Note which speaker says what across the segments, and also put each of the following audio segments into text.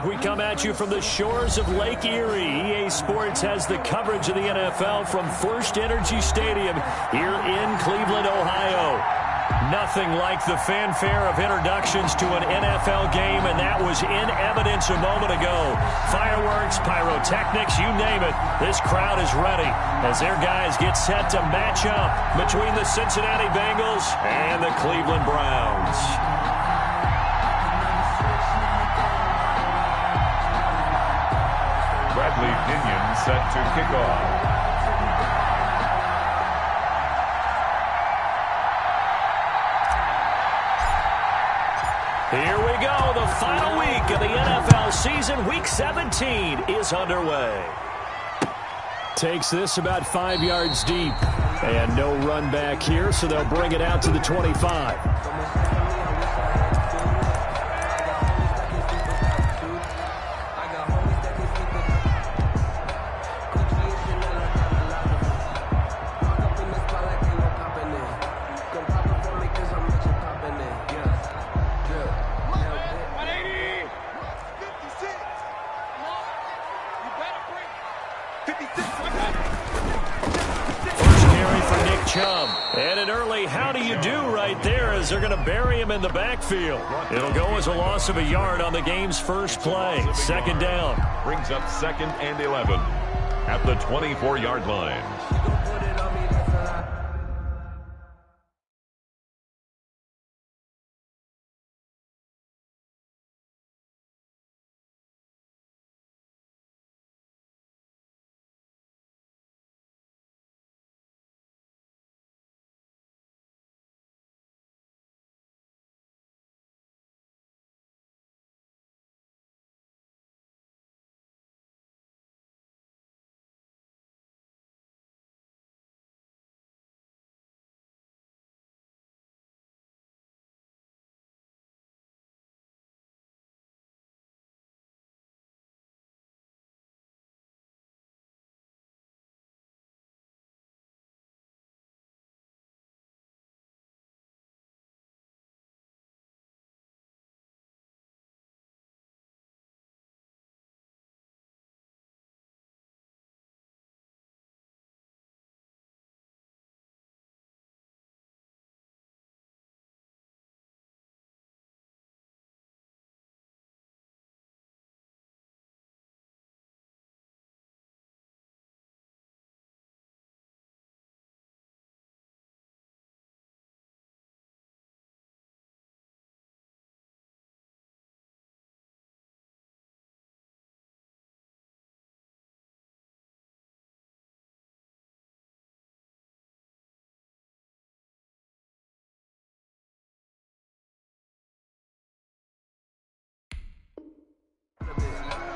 Speaker 1: We come at you from the shores of Lake Erie. EA Sports has the coverage of the NFL from First Energy Stadium here in Cleveland, Ohio. Nothing like the fanfare of introductions to an NFL game, and that was in evidence a moment ago. Fireworks, pyrotechnics, you name it. This crowd is ready as their guys get set to match up between the Cincinnati Bengals and the Cleveland Browns.
Speaker 2: Bradley Pinion set to kick off.
Speaker 1: Here we go. The final week of the NFL season. Week 17 is underway. Takes this about 5 yards deep. And no run back here, so they'll bring it out to the 25. They're going to bury him in the backfield. It'll go as a loss of a yard on the game's first play. Second down.
Speaker 2: Brings up 2nd and 11 at the 24-yard line.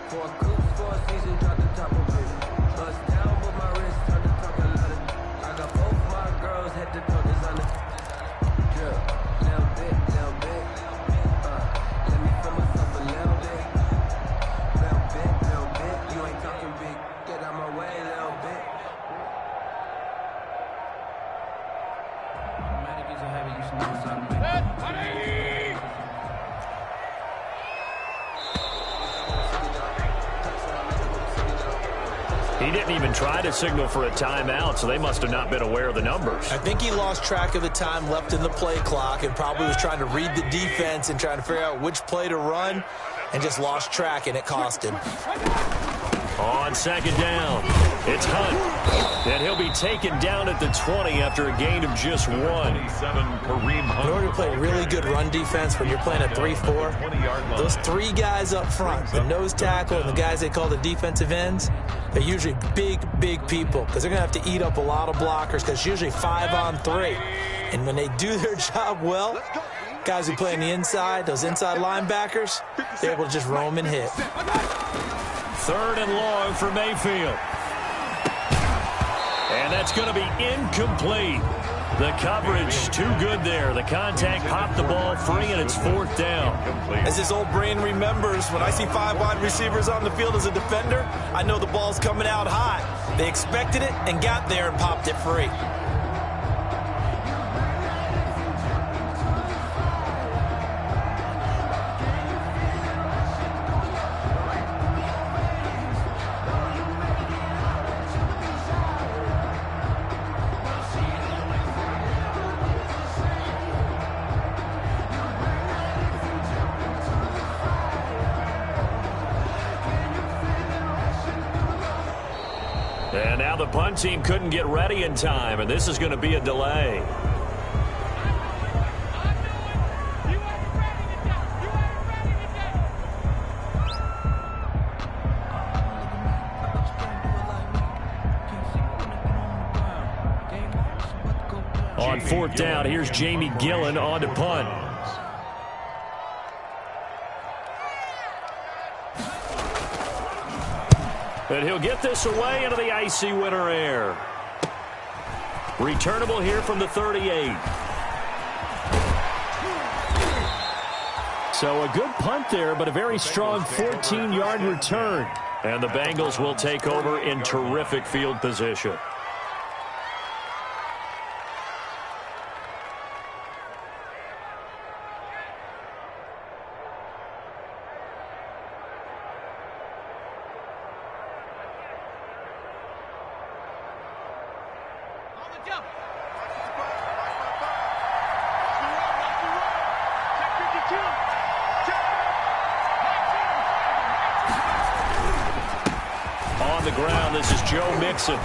Speaker 3: For a coupe, for a season, drop the top of it. Bust down with my wrist, turn the talk a lot of. I got both my girls, head to toe designer. Drill, little bit. Let me feel myself a little bit. Little bit. You ain't talking big. Get out my way, little bit. Automatic is a habit, you should know something.
Speaker 1: He didn't even try to signal for a timeout, so they must have not been aware of the numbers.
Speaker 4: I think he lost track of the time left in the play clock and probably was trying to read the defense and trying to figure out which play to run and just lost track, and it cost him.
Speaker 1: On second down, it's Hunt. And he'll be taken down at the 20 after a gain of just 1.
Speaker 2: 27, Kareem Hunt.
Speaker 4: In order to play really good run defense when you're playing a 3-4, those three guys up front, the nose tackle and the guys they call the defensive ends, they're usually big people because they're going to have to eat up a lot of blockers because it's usually 5-on-3. And when they do their job well, guys who play on the inside, those inside linebackers, they're able to just roam and hit.
Speaker 1: 3rd and long for Mayfield. And that's going to be incomplete. The coverage too good there. The contact popped the ball free, and it's 4th down.
Speaker 4: As his old brain remembers, when I see 5 wide receivers on the field as a defender, I know the ball's coming out high. They expected it and got there and popped it free.
Speaker 1: the punt team couldn't get ready in time, and this is going to be a delay. On fourth down, here's Jamie Gillen on to punt. And he'll get this away into the icy winter air. Returnable here from the 38. So a good punt there, but a very strong 14-yard return. And the Bengals will take over in terrific field position. On the ground, this is Joe Mixon.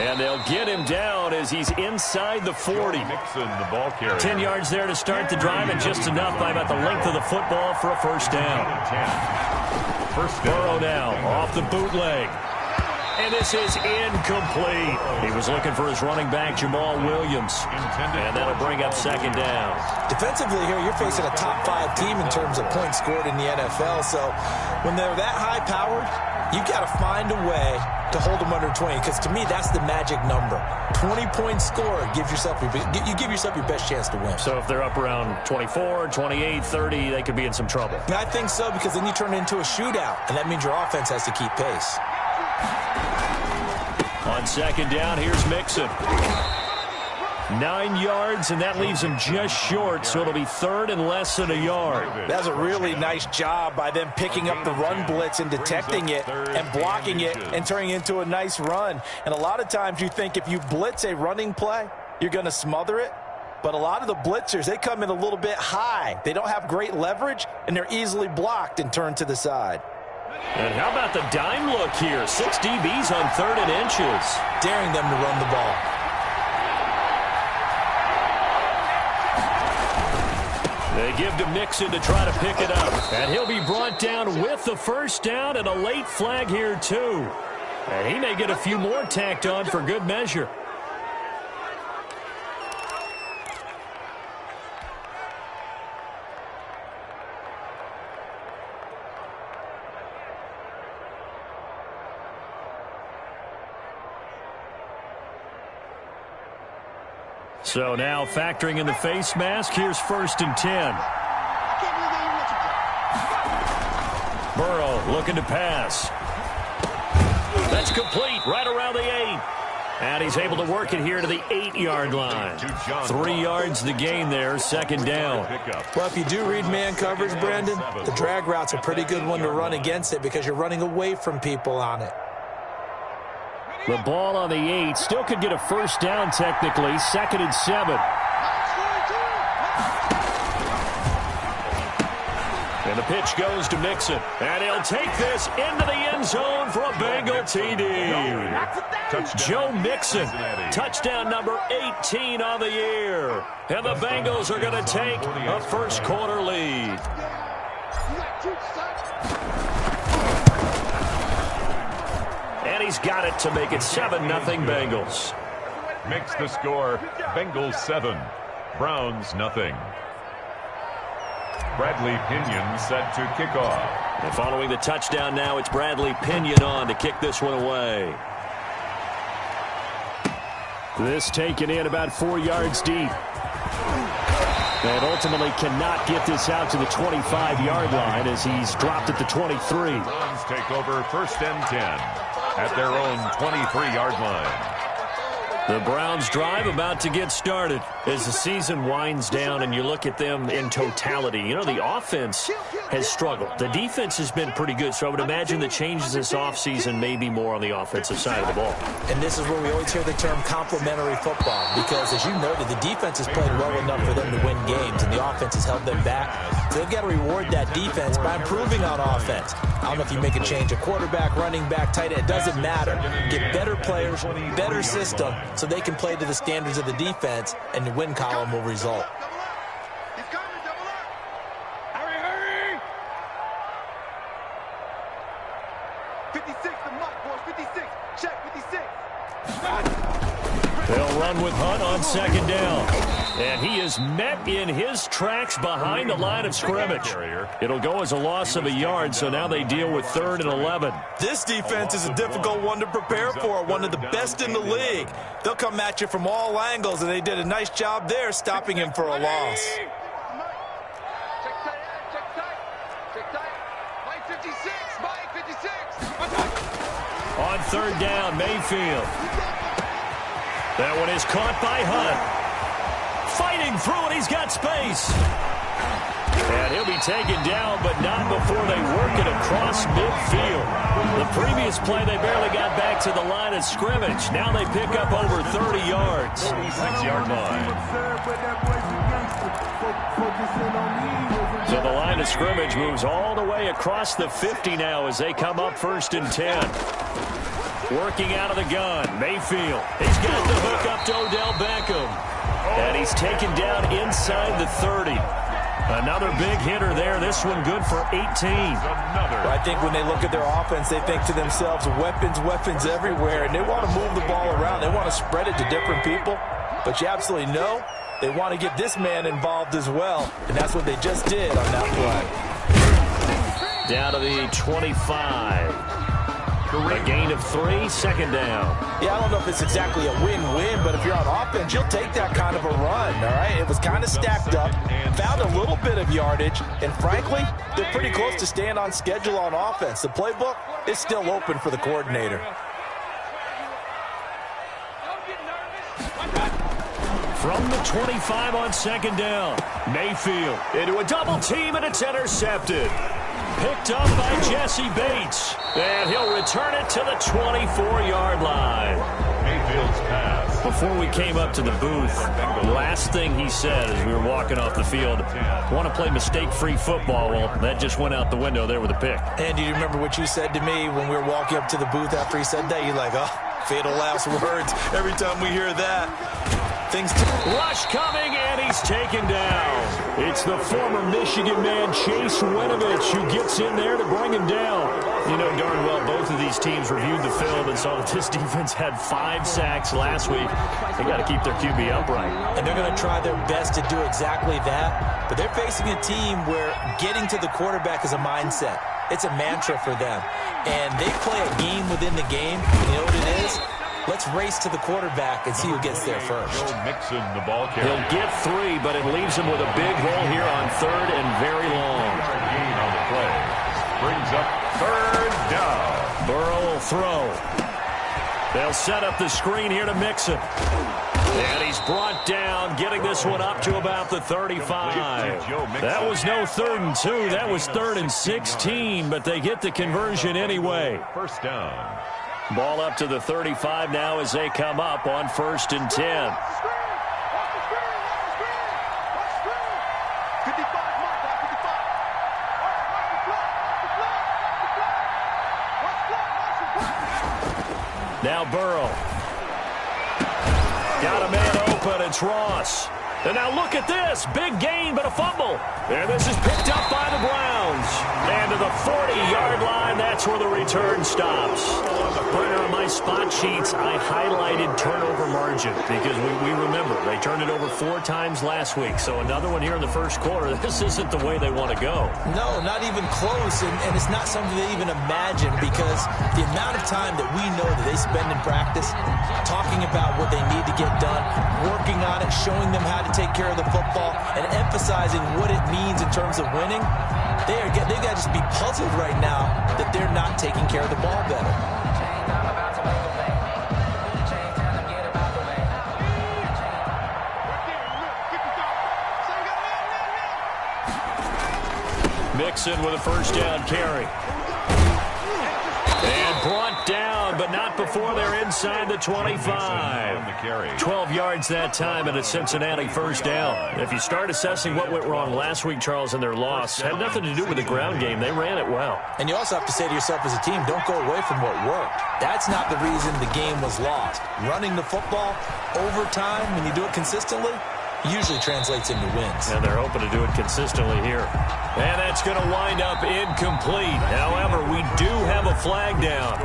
Speaker 1: And they'll get him down as he's inside the 40.
Speaker 2: Mixon, the ball carrier.
Speaker 1: 10 yards there to start the drive, and just enough by about the length of the football for a first down. Burrow now off the bootleg. And this is incomplete. He was looking for his running back, Jamal Williams. And that'll bring up second down.
Speaker 4: Defensively here, you're facing a top-5 team in terms of points scored in the NFL. So when they're that high-powered, you got to find a way to hold them under 20, because to me, that's the magic number. 20 points scored, you give yourself your best chance to win.
Speaker 1: So if they're up around 24, 28, 30, they could be in some trouble.
Speaker 4: I think so, because then you turn it into a shootout, and that means your offense has to keep pace.
Speaker 1: On second down, here's Mixon. 9 yards, and that leaves him just short, so it'll be third and less than a yard.
Speaker 4: That's a really nice job by them picking up the run blitz and detecting it and blocking it and turning it into a nice run. And a lot of times you think if you blitz a running play, you're going to smother it. But a lot of the blitzers, they come in a little bit high. They don't have great leverage, and they're easily blocked and turned to the side.
Speaker 1: And how about the dime look here? 6 DBs on 3rd and inches.
Speaker 4: Daring them to run the ball.
Speaker 1: They give to Mixon to try to pick it up. And he'll be brought down with the first down, and a late flag here, too. And he may get a few more tacked on for good measure. So now factoring in the face mask, here's 1st and 10. Burrow looking to pass. That's complete right around the 8. And he's able to work it here to the 8-yard line. 3 yards the gain there, second down.
Speaker 4: Well, if you do read man coverage, Brandon, the drag route's a pretty good one to run against it because you're running away from people on it.
Speaker 1: The ball on the 8 still could get a first down technically. 2nd and 7. And the pitch goes to Mixon. And he'll take this into the end zone for a Bengal TD. Joe Mixon, touchdown number 18 on the year. And the Bengals are going to take a first quarter lead. And he's got it to make it 7-0 Bengals.
Speaker 2: Makes the score Bengals 7, Browns nothing. Bradley Pinion set to kick off.
Speaker 1: And following the touchdown now, it's Bradley Pinion on to kick this one away. This taken in about 4 yards deep. And ultimately cannot get this out to the 25-yard line as he's dropped at the 23.
Speaker 2: Browns take over 1st and 10 at their own 23-yard line.
Speaker 1: The Browns drive about to get started as the season winds down and you look at them in totality. You know, the offense has struggled. The defense has been pretty good, so I would imagine the changes this offseason may be more on the offensive side of the ball.
Speaker 4: And this is where we always hear the term complementary football, because as you noted, the defense has played well enough for them to win games, and the offense has held them back. So they've got to reward that defense by improving on offense. I don't know if you make a change, a quarterback, running back, tight end, it doesn't matter. Get better players, better system, so they can play to the standards of the defense, and the win column will result.
Speaker 1: They'll run with Hunt on second down. And he is met in his tracks behind the line of scrimmage. It'll go as a loss of a yard, so now they deal with 3rd and 11.
Speaker 4: This defense is a difficult one to prepare for, one of the best in the league. They'll come at you from all angles, and they did a nice job there stopping him for a loss.
Speaker 1: On 3rd down, Mayfield. That one is caught by Hunt. Fighting through it, he's got space. And he'll be taken down, but not before they work it across midfield. The previous play, they barely got back to the line of scrimmage. Now they pick up over 30 yards.
Speaker 2: 46-yard line.
Speaker 1: So the line of scrimmage moves all the way across the 50 now as they come up 1st and 10. Working out of the gun, Mayfield. He's got the hook up to Odell Beckham. And he's taken down inside the 30. Another big hitter there. This one good for 18.
Speaker 4: I think when they look at their offense, they think to themselves, weapons, weapons everywhere. And they want to move the ball around. They want to spread it to different people. But you absolutely know they want to get this man involved as well. And that's what they just did on that
Speaker 1: play. Down to the 25. A gain of 3, 2nd down.
Speaker 4: Yeah, I don't know if it's exactly a win-win, but if you're on offense, you'll take that kind of a run, all right? It was kind of stacked up, found a little bit of yardage, and frankly, they're pretty close to staying on schedule on offense. The playbook is still open for the coordinator.
Speaker 1: From the 25 on 2nd down, Mayfield into a double team, and it's intercepted. Picked up by Jesse Bates. And he'll return it to the 24-yard line.
Speaker 2: Mayfield's pass.
Speaker 1: Before we came up to the booth, the last thing he said as we were walking off the field, want to play mistake-free football. Well, that just went out the window there with a pick.
Speaker 4: And do you remember what you said to me when we were walking up to the booth after he said that? You're like, oh, fatal last words every time we hear that.
Speaker 1: Rush coming, and he's taken down. It's the former Michigan man, Chase Winovich, who gets in there to bring him down. You know darn well both of these teams reviewed the film and saw that this defense had 5 sacks last week. They got to keep their QB upright.
Speaker 4: And they're going to try their best to do exactly that. But they're facing a team where getting to the quarterback is a mindset. It's a mantra for them. And they play a game within the game. You know what it is? Let's race to the quarterback and see who gets there first.
Speaker 2: Mixon, the ball carrier.
Speaker 1: He'll get 3, but it leaves him with a big hole here on 3rd and very long.
Speaker 2: Gain on the play. Brings up 3rd down.
Speaker 1: Burrow will throw. They'll set up the screen here to Mixon. And he's brought down, getting this one up to about the 35. That was no 3rd and 2. That was 3rd and 16, but they get the conversion anyway.
Speaker 2: 1st down.
Speaker 1: Ball up to the 35 now as they come up on 1st and 10. Now Burrow. Got a man open. It's Ross. And now look at this. Big gain, but a fumble. And this is picked up by the Browns. And to the 40-yard line, that's where the return stops. Partner, on my spot sheets, I highlighted turnover margin because we remember they turned it over 4 times last week. So another one here in the first quarter. This isn't the way they want to go.
Speaker 4: No, not even close. And it's not something they even imagine because the amount of time that we know that they spend in practice talking about what they need to get done, working on it, showing them how to take care of the football, and emphasizing what it means in terms of winning, they got to just be puzzled right now that they're not taking care of the ball better.
Speaker 1: Mixon with a first down carry. And brought down, but not before they're inside the 25. 12 yards that time and a Cincinnati first down. If you start assessing what went wrong last week, Charles, in their loss, had nothing to do with the ground game. They ran it well.
Speaker 4: And you also have to say to yourself as a team, don't go away from what worked. That's not the reason the game was lost. Running the football over time, when you do it consistently, usually translates into wins.
Speaker 1: And they're hoping to do it consistently here. And that's going to wind up incomplete. However, we do have a flag down.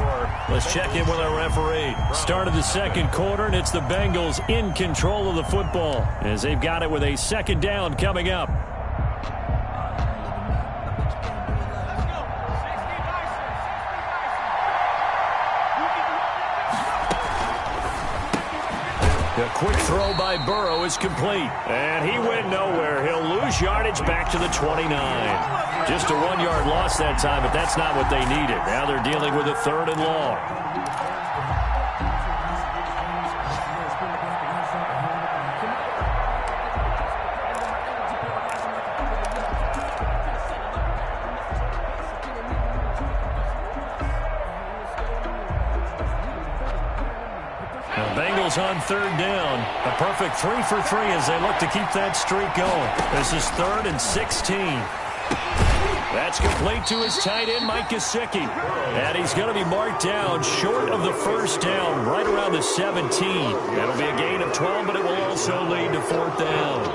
Speaker 1: Let's check in with our referee. Start of the second quarter, and it's the Bengals in control of the football as they've got it with a second down coming up. The quick throw by Burrow is complete. And he went nowhere. He'll lose yardage back to the 29. Just a 1-yard loss that time, but that's not what they needed. Now they're dealing with a 3rd and long. Bengals on 3rd down. A perfect 3 for 3 as they look to keep that streak going. This is 3rd and 16. That's complete to his tight end, Mike Gesicki. And he's going to be marked down short of the first down, right around the 17. That'll be a gain of 12, but it will also lead to 4th down.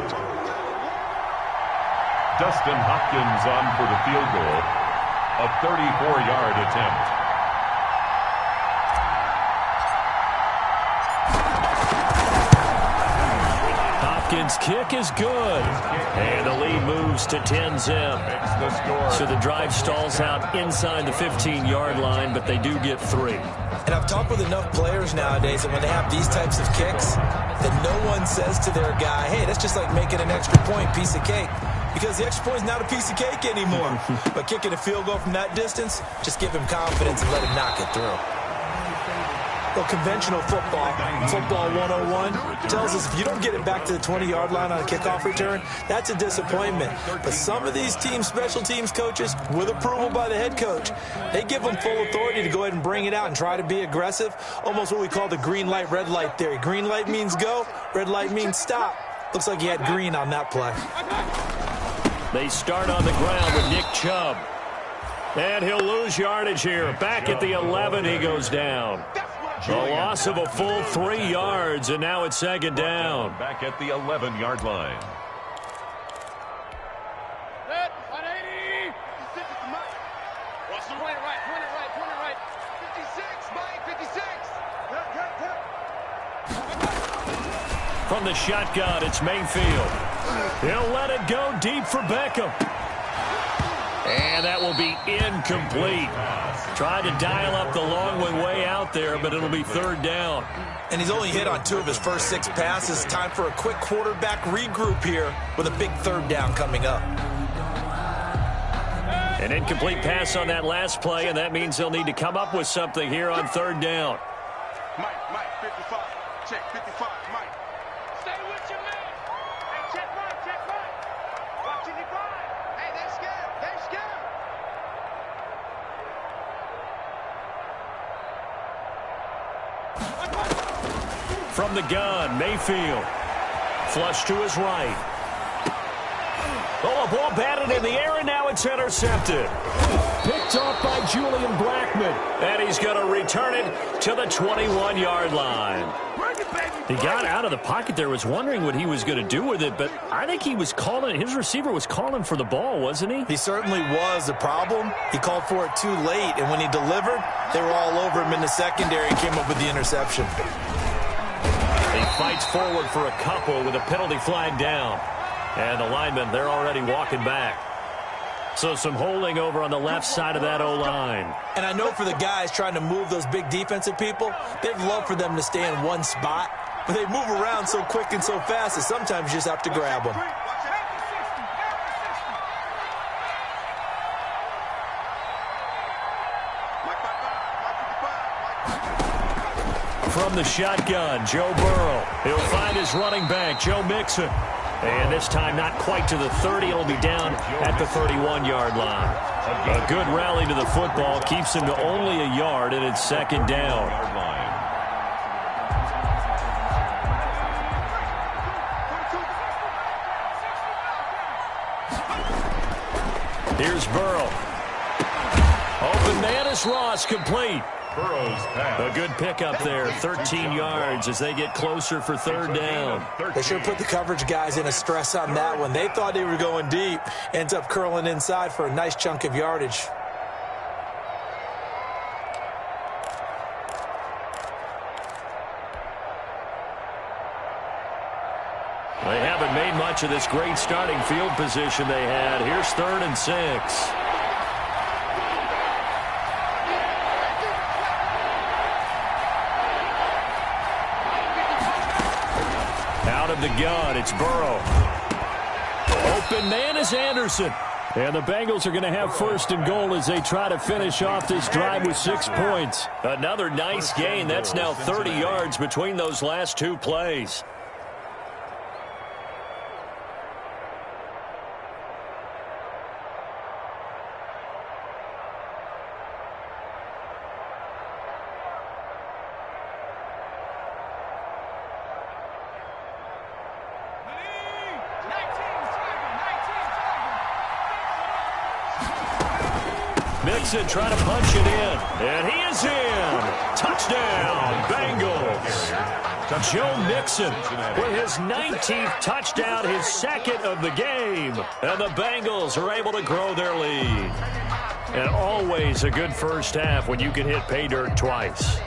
Speaker 2: Dustin Hopkins on for the field goal. A 34-yard attempt.
Speaker 1: Hopkins' kick is good. And the lead moves to 10-zip. So the drive stalls out inside the 15-yard line, but they do get 3.
Speaker 4: And I've talked with enough players nowadays that when they have these types of kicks, that no one says to their guy, hey, that's just like making an extra point, piece of cake. Because the extra point is not a piece of cake anymore. But kicking a field goal from that distance, just give him confidence and let him knock it through. Well, conventional football 101, tells us if you don't get it back to the 20-yard line on a kickoff return, that's a disappointment. But some of these team special teams coaches, with approval by the head coach, they give them full authority to go ahead and bring it out and try to be aggressive, almost what we call the green light, red light theory. Green light means go, red light means stop. Looks like he had green on that play.
Speaker 1: They start on the ground with Nick Chubb. And he'll lose yardage here. Back at the 11, he goes down. A loss of a full 3 yards, and now it's 2nd down.
Speaker 2: Back at the 11-yard line.
Speaker 5: Set, 180. Russell, point it right. 56, Mike, 56.
Speaker 1: From the shotgun, it's Mayfield. He'll let it go deep for Beckham. And that will be incomplete. Tried to dial up the long one way out there, but it'll be 3rd down.
Speaker 4: And he's only hit on 2 of his first 6 passes. Time for a quick quarterback regroup here with a big 3rd down coming up.
Speaker 1: An incomplete pass on that last play, and that means they'll need to come up with something here on 3rd down.
Speaker 5: Mike, 55. Check, 55, Mike. Stay with your man. Hey, check Mike. Watching you grind. Hey, they're scared.
Speaker 1: From the gun, Mayfield. Flush to his right. Oh, a ball batted in the air, and now it's intercepted. Picked off by Julian Blackmon. And he's going to return it to the 21-yard line. He got out of the pocket there, was wondering what he was going to do with it, but I think he was calling, his receiver was calling for the ball, wasn't he?
Speaker 4: He certainly was. The problem, he called for it too late, and when he delivered, they were all over him in the secondary and came up with the interception.
Speaker 1: He fights forward for a couple with a penalty flag down. And the linemen, they're already walking back. So some holding over on the left side of that O-line.
Speaker 4: And I know for the guys trying to move those big defensive people, they'd love for them to stay in one spot. But they move around so quick and so fast that sometimes you just have to grab them.
Speaker 1: From the shotgun, Joe Burrow. He'll find his running back, Joe Mixon. And this time not quite to the 30. It'll be down at the 31-yard line. A good rally to the football keeps him to only a yard, and it's second down. Here's Burrow. Open man is Ross, complete. A good pickup there, 13 yards as they get closer for third down.
Speaker 4: They should have put the coverage guys in a stress on that one. They thought they were going deep. Ends up curling inside for a nice chunk of yardage.
Speaker 1: They haven't made much of this great starting field position they had. Here's 3rd and 6. Out of the gun, it's Burrow. Open man is Anderson. And the Bengals are going to have 1st and goal as they try to finish off this drive with 6 points. Another nice gain. That's now 30 yards between those last 2 plays. Mixon trying to punch it in. And he is in. Touchdown, Bengals. Joe Mixon with his 19th touchdown, his 2nd of the game. And the Bengals are able to grow their lead. And always a good first half when you can hit pay dirt twice.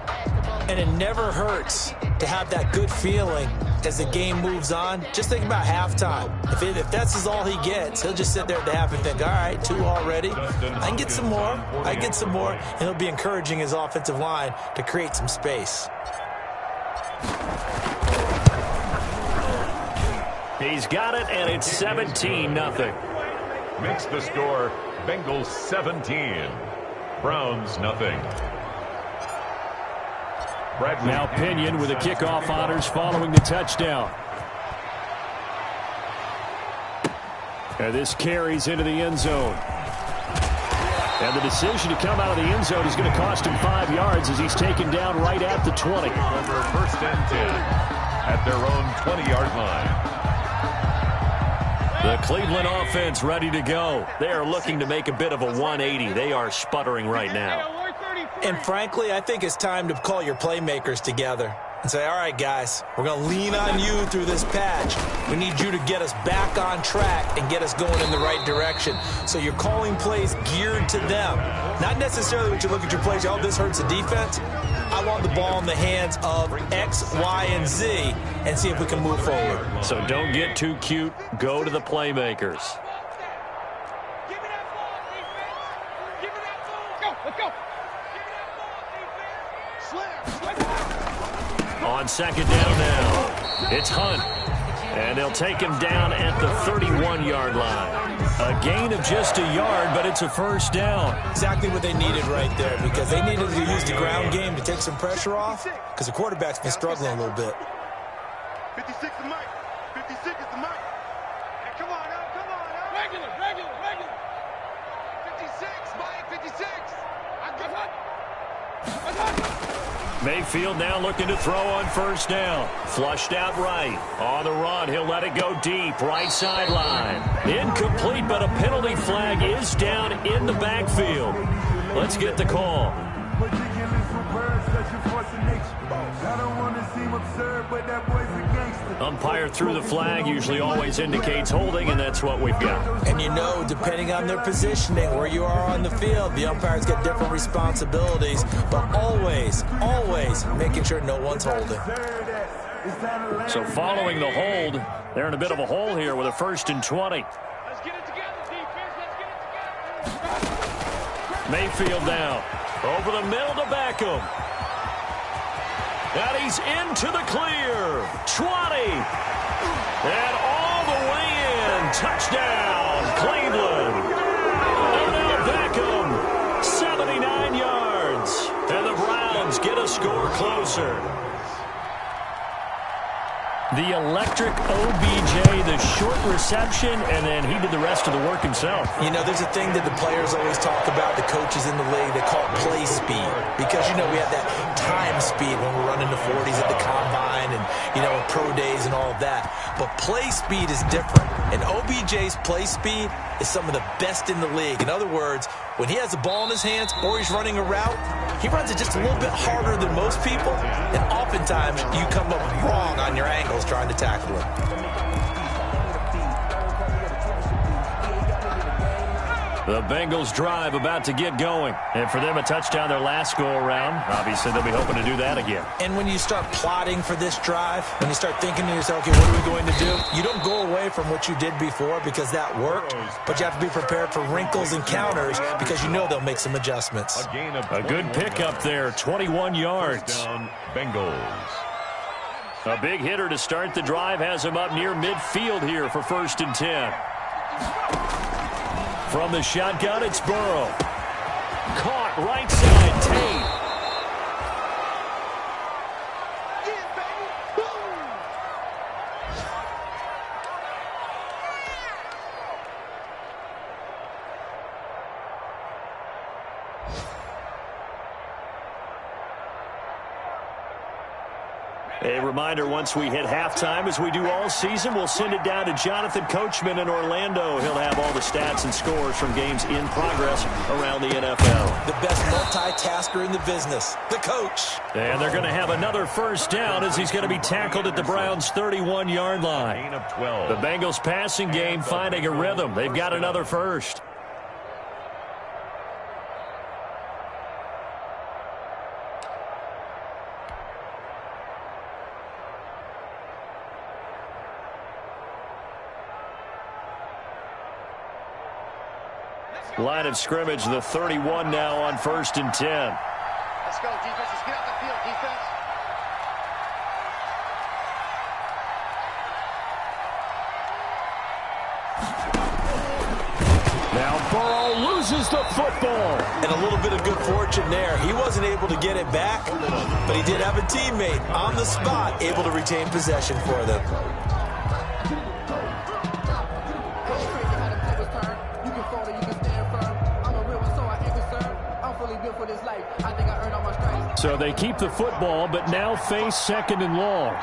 Speaker 4: And it never hurts to have that good feeling as the game moves on. Just think about halftime. If that's all he gets, he'll just sit there at the half and think, all right, 2 already. I can get some more. I can get some more. And he'll be encouraging his offensive line to create some space.
Speaker 1: He's got it, and it's 17-0.
Speaker 2: Makes the score Bengals 17, Browns nothing.
Speaker 1: Now Pinion with the kickoff honors following the touchdown. And this carries into the end zone. And the decision to come out of the end zone is going to cost him 5 yards as he's taken down right at the 20.
Speaker 2: Over 1st and 10 at their own 20-yard line.
Speaker 1: The Cleveland offense ready to go. They are looking to make a bit of a 180. They are sputtering right now.
Speaker 4: And frankly, I think it's time to call your playmakers together and say, all right, guys, we're going to lean on you through this patch. We need you to get us back on track and get us going in the right direction. So you're calling plays geared to them. Not necessarily when you look at your plays, oh, this hurts the defense. I want the ball in the hands of X, Y, and Z and see if we can move forward.
Speaker 1: So don't get too cute. Go to the playmakers. On 2nd down now, it's Hunt. And they'll take him down at the 31-yard line. A gain of just a yard, but it's a 1st down.
Speaker 4: Exactly what they needed right there, because they needed to use the ground game to take some pressure off, because the quarterback's been struggling a little bit.
Speaker 5: 56 is Mike. 56 is the Mike. Hey, come on now, come on now. Regular. 56, Mike, 56. I got it.
Speaker 1: Mayfield now looking to throw on 1st down. Flushed out right. On the run, he'll let it go deep. Right sideline. Incomplete, but a penalty flag is down in the backfield. Let's get the call. Umpire threw the flag, usually always indicates holding, and that's what we've got.
Speaker 4: And you know, depending on their positioning, where you are on the field, the umpires get different responsibilities, but always making sure no one's holding.
Speaker 1: So following the hold, they're in a bit of a hole here with a 1st and 20.
Speaker 5: Let's get it together, defense. Let's get it together.
Speaker 1: Mayfield now. Over the middle to Beckham. And he's into the clear. 20. And all the way in. Touchdown, Cleveland. Odell Beckham, 79 yards. And the Browns get a score closer. The electric OBJ, the short reception, and then he did the rest of the work himself.
Speaker 4: You know, there's a thing that the players always talk about, the coaches in the league, they call it play speed. Because, you know, we have that time speed when we're running the 40s at the combine and, you know, in pro days and all of that. But play speed is different. And OBJ's play speed is some of the best in the league. In other words, when he has the ball in his hands or he's running a route, he runs it just a little bit harder than most people. And oftentimes you come up wrong on your angles trying to tackle him.
Speaker 1: The Bengals drive about to get going. And for them, a touchdown their last go-around. Obviously, they'll be hoping to do that again.
Speaker 4: And when you start plotting for this drive, when you start thinking to yourself, okay, what are we going to do? You don't go away from what you did before because that worked, but you have to be prepared for wrinkles and counters because you know they'll make some adjustments.
Speaker 1: A good pickup there, 21 yards.
Speaker 2: Down, Bengals.
Speaker 1: A big hitter to start the drive has him up near midfield here for 1st and 10. From the shotgun, it's Burrow. Caught right side, Tate. A reminder, once we hit halftime, as we do all season, we'll send it down to Jonathan Coachman in Orlando. He'll have all the stats and scores from games in progress around the NFL.
Speaker 4: The best multitasker in the business, the coach.
Speaker 1: And they're going to have another 1st down as he's going to be tackled at the Browns' 31-yard line.
Speaker 2: Gain of 12.
Speaker 1: The Bengals passing game finding a rhythm. They've got another 1st. Line of scrimmage, the 31 now on 1st and 10.
Speaker 5: Let's go, defense. Let's get out the field, defense.
Speaker 1: Now Burrow loses the football.
Speaker 4: And a little bit of good fortune there. He wasn't able to get it back, but he did have a teammate on the spot able to retain possession for them.
Speaker 1: So they keep the football, but now face 2nd and long.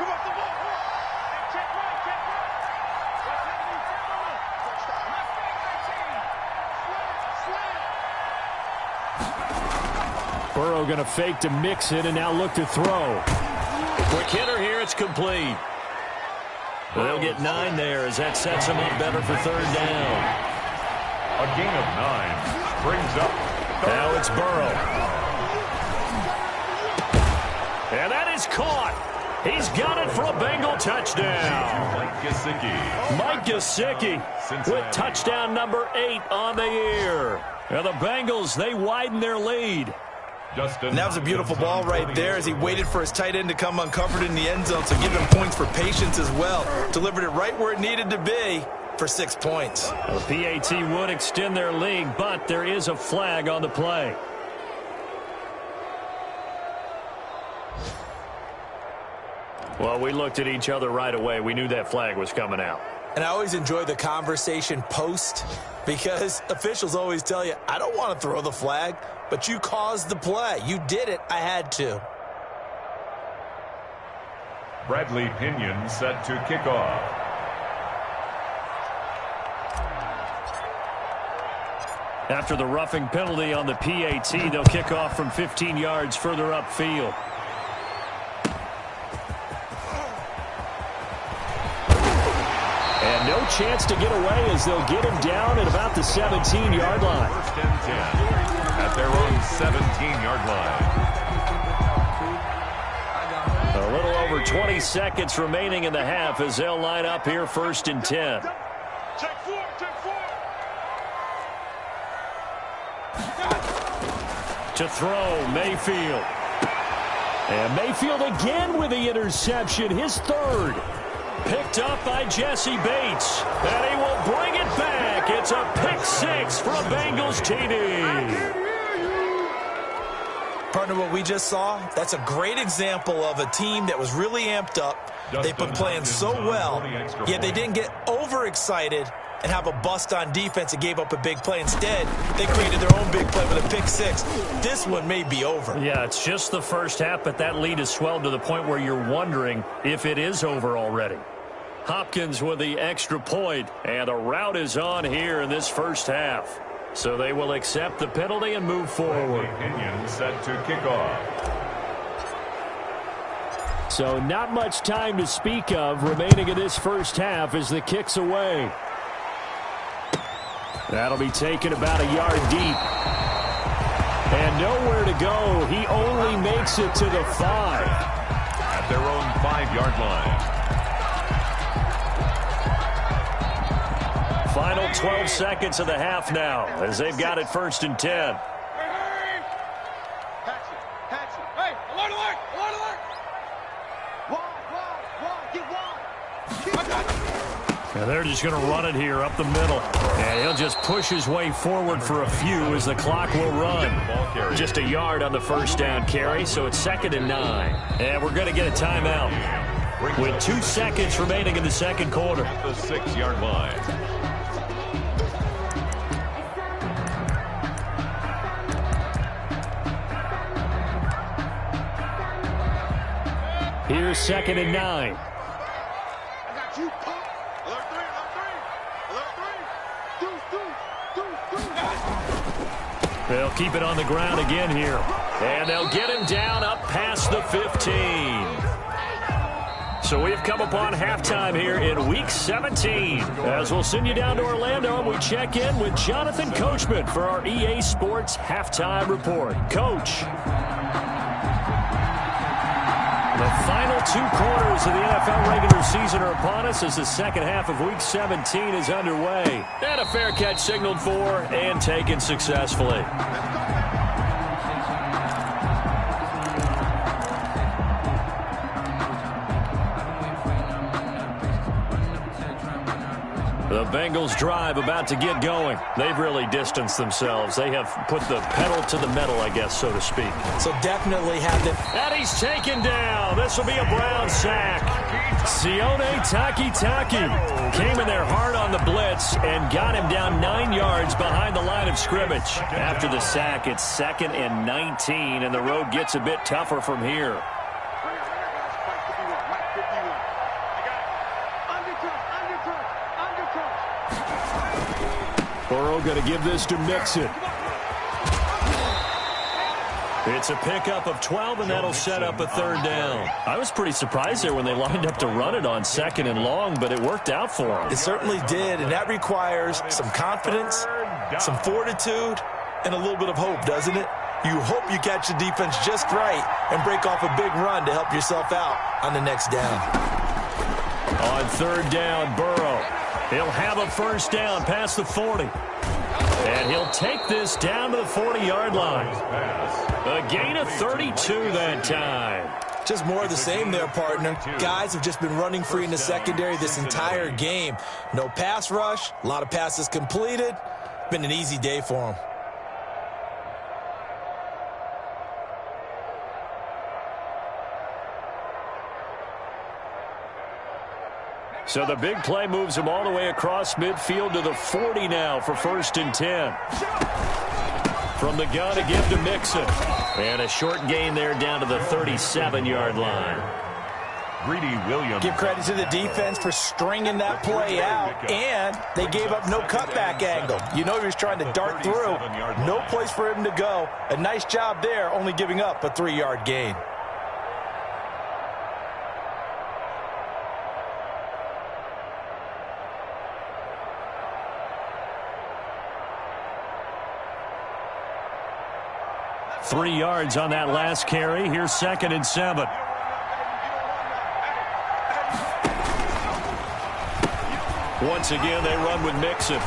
Speaker 1: Burrow going to fake to mix it and now look to throw. Quick hitter here, it's complete. They'll get 9 there as that sets them up better for 3rd down.
Speaker 2: A gain of 9 brings up.
Speaker 1: Now it's Burrow. And that is caught. He's got it for a Bengal touchdown. Mike Gesicki with touchdown number 8 on the year. And the Bengals, they widen their lead.
Speaker 4: And that was a beautiful ball right there as he waited for his tight end to come uncovered in the end zone, so give him points for patience as well. Delivered it right where it needed to be for 6 points.
Speaker 1: The PAT would extend their lead, but there is a flag on the play. Well, we looked at each other right away. We knew that flag was coming out.
Speaker 4: And I always enjoy the conversation post because officials always tell you, I don't want to throw the flag, but you caused the play. You did it. I had to.
Speaker 2: Bradley Pinion set to kick off.
Speaker 1: After the roughing penalty on the PAT, they'll kick off from 15 yards further upfield. And no chance to get away as they'll get him down at about the 17-yard line.
Speaker 2: 1st and 10 at their own 17-yard line.
Speaker 1: A little over 20 seconds remaining in the half as they'll line up here 1st and 10.
Speaker 5: Check 4, check 4.
Speaker 1: To throw, Mayfield. And Mayfield again with the interception, his 3rd. Picked up by Jesse Bates. And he will bring it back. It's a pick 6 for a Bengals TD.
Speaker 4: Partner, what we just saw, that's a great example of a team that was really amped up. They've been playing so well, yet they didn't get overexcited and have a bust on defense and gave up a big play. Instead, they created their own big play with a pick six. This one may be over.
Speaker 1: Yeah, it's just the first half, but that lead has swelled to the point where you're wondering if it is over already. Hopkins with the extra point, and a rout is on here in this first half. So they will accept the penalty and move forward.
Speaker 2: Indians set to kick off.
Speaker 1: So not much time to speak of remaining in this first half as the kick's away. That'll be taken about a yard deep. And nowhere to go. He only makes it to the 5.
Speaker 2: At their own 5-yard line.
Speaker 1: Final 12 seconds of the half now as they've got it 1st and 10.
Speaker 5: Hey, alert, alert, alert, alert. Wide, get wide.
Speaker 1: And they're just going to run it here up the middle. And he'll just push his way forward for a few as the clock will run. Just a yard on the first down carry, so it's 2nd and 9. And we're going to get a timeout with 2 seconds remaining in the second quarter.
Speaker 2: At the 6-yard line.
Speaker 1: Here's 2nd and 9.
Speaker 5: I got you, pop. Alert 3, alert 3. Alert 3. Deuce.
Speaker 1: They'll keep it on the ground again here. And they'll get him down up past the 15. So we've come upon halftime here in Week 17. As we'll send you down to Orlando, and we check in with Jonathan Coachman for our EA Sports Halftime Report. Coach. The final 2 quarters of the NFL regular season are upon us as the second half of Week 17 is underway. And a fair catch signaled for and taken successfully. The Bengals drive about to get going. They've really distanced themselves. They have put the pedal to the metal, I guess, so to speak.
Speaker 4: So definitely have the...
Speaker 1: And he's taken down. This will be a Brown sack. Sione Takitaki came in there hard on the blitz and got him down 9 yards behind the line of scrimmage. After the sack, it's 2nd and 19, and the road gets a bit tougher from here. Burrow going to give this to Mixon. It's a pickup of 12, and that'll set up a 3rd down. I was pretty surprised there when they lined up to run it on 2nd and long, but it worked out for them.
Speaker 4: It certainly did, and that requires some confidence, some fortitude, and a little bit of hope, doesn't it? You hope you catch the defense just right and break off a big run to help yourself out on the next down.
Speaker 1: On 3rd down, Burrow. He'll have a 1st down past the 40. And he'll take this down to the 40-yard line. A gain of 32 that time.
Speaker 4: Just more of the same there, partner. Guys have just been running free in the secondary this entire game. No pass rush, a lot of passes completed. Been an easy day for them.
Speaker 1: So the big play moves him all the way across midfield to the 40 now for 1st and 10. From the gun to give to Mixon. And a short gain there down to the 37-yard line.
Speaker 2: Greedy Williams.
Speaker 4: Give credit to the defense for stringing that play out, and they gave up no cutback angle. You know he was trying to dart through. No place for him to go. A nice job there, only giving up a 3-yard gain.
Speaker 1: Three yards on that last carry. Here's 2nd and 7. Once again, they run with Mixon.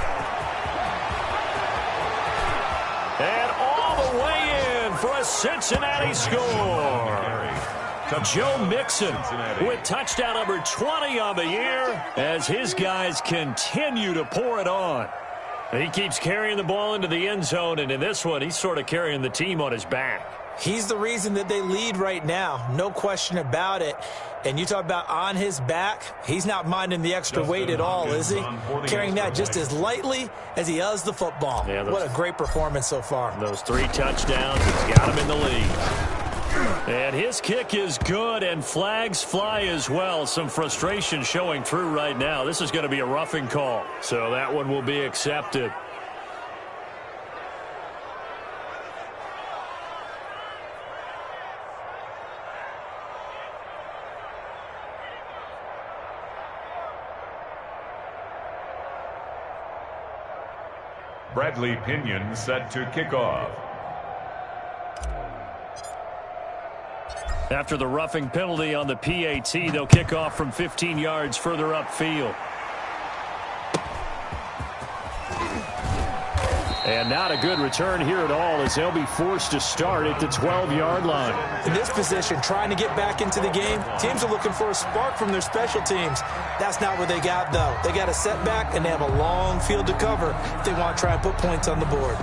Speaker 1: And all the way in for a Cincinnati score. Joe Mixon with touchdown number 20 on the year as his guys continue to pour it on. He keeps carrying the ball into the end zone, and in this one, he's sort of carrying the team on his back.
Speaker 4: He's the reason that they lead right now. No question about it. And you talk about on his back, he's not minding the extra weight at all, is he? Carrying that just as lightly as he does the football. Yeah, what a great performance so far.
Speaker 1: Those 3 touchdowns, he's got him in the lead. And his kick is good, and flags fly as well. Some frustration showing through right now. This is going to be a roughing call, so that one will be accepted.
Speaker 2: Bradley Pinion set to kick off.
Speaker 1: After the roughing penalty on the PAT, they'll kick off from 15 yards further upfield. And not a good return here at all, as they'll be forced to start at the 12-yard line.
Speaker 4: In this position, trying to get back into the game, teams are looking for a spark from their special teams. That's not what they got, though. They got a setback, and they have a long field to cover if they want to try and put points on the board.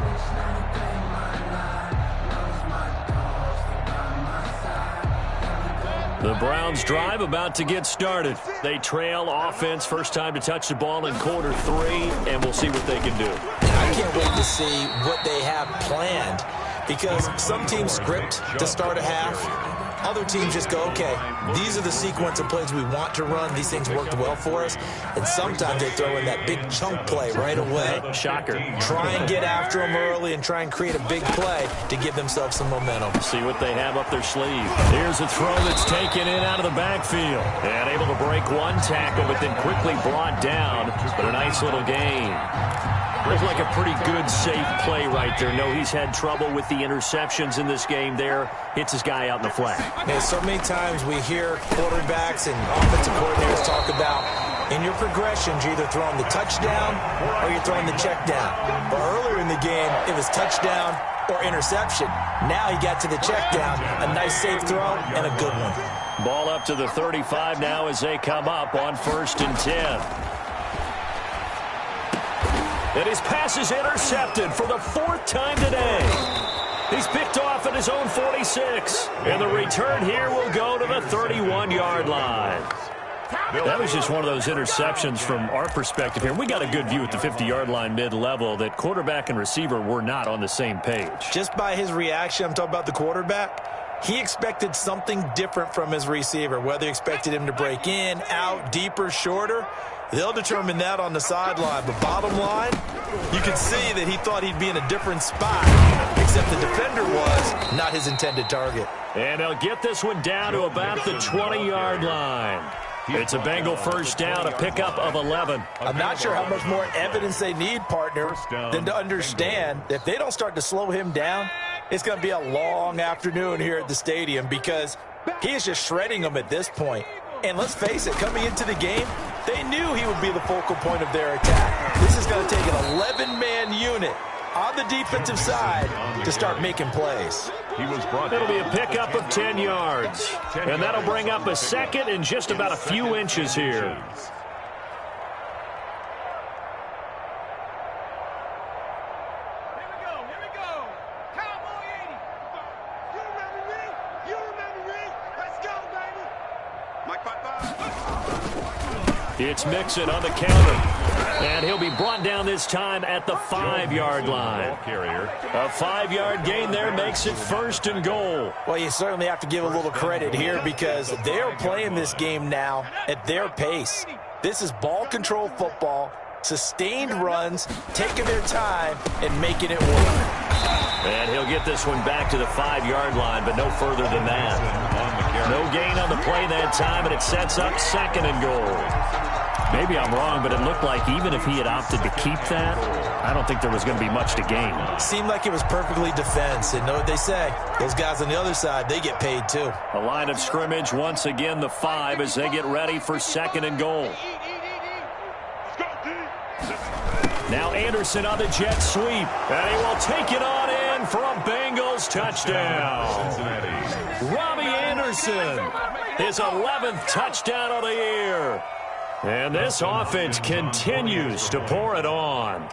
Speaker 1: The Browns drive about to get started. They trail offense, first time to touch the ball in quarter 3, and we'll see what they can do.
Speaker 4: I can't wait to see what they have planned, because some teams script to start a half. Other teams just go, okay, these are the sequence of plays we want to run. These things worked well for us. And sometimes they throw in that big chunk play right away.
Speaker 1: Shocker.
Speaker 4: Try and get after them early and try and create a big play to give themselves some momentum.
Speaker 1: See what they have up their sleeve. Here's a throw that's taken in out of the backfield. And able to break one tackle, but then quickly brought down. But a nice little gain. Looks like a pretty good, safe play right there. No, he's had trouble with the interceptions in this game there. Hits his guy out in the flat.
Speaker 4: Man, so many times we hear quarterbacks and offensive coordinators talk about in your progressions, you're either throwing the touchdown or you're throwing the check down. But earlier in the game, it was touchdown or interception. Now he got to the check down. A nice safe throw and a good one.
Speaker 1: Ball up to the 35 now as they come up on 1st and 10. And his pass is intercepted for the 4th time today. He's picked off at his own 46. And the return here will go to the 31-yard line. That was just one of those interceptions from our perspective here. We got a good view at the 50-yard line mid-level that quarterback and receiver were not on the same page.
Speaker 4: Just by his reaction, I'm talking about the quarterback, he expected something different from his receiver, whether he expected him to break in, out, deeper, shorter. They'll determine that on the sideline. But bottom line, you can see that he thought he'd be in a different spot, except the defender was not his intended target.
Speaker 1: And they'll get this one down to about the 20-yard line. It's a Bengal first down, a pickup of 11.
Speaker 4: I'm not sure how much more evidence they need, partner, than to understand that if they don't start to slow him down, it's going to be a long afternoon here at the stadium, because he is just shredding them at this point. And let's face it, coming into the game, they knew he would be the focal point of their attack. This is going to take an 11-man unit on the defensive side to start making plays.
Speaker 1: It'll be a pickup of 10 yards. And that'll bring up a second and just about a few inches here. It's Mixon on the counter. And he'll be brought down this time at the 5-yard line. A 5-yard gain there makes it 1st and goal.
Speaker 4: Well, you certainly have to give a little credit here, because they're playing this game now at their pace. This is ball control football, sustained runs, taking their time and making it work.
Speaker 1: And he'll get this one back to the 5-yard line, but no further than that. No gain on the play that time, and it sets up 2nd and goal. Maybe I'm wrong, but it looked like even if he had opted to keep that, I don't think there was going to be much to gain.
Speaker 4: Seemed like it was perfectly defense. And know what they say? Those guys on the other side, they get paid too.
Speaker 1: A line of scrimmage, once again the 5 as they get ready for 2nd and goal. Now Anderson on the jet sweep. And he will take it on in for a Bengals touchdown. Robbie Anderson, his 11th touchdown of the year. And this offense continues to pour it on.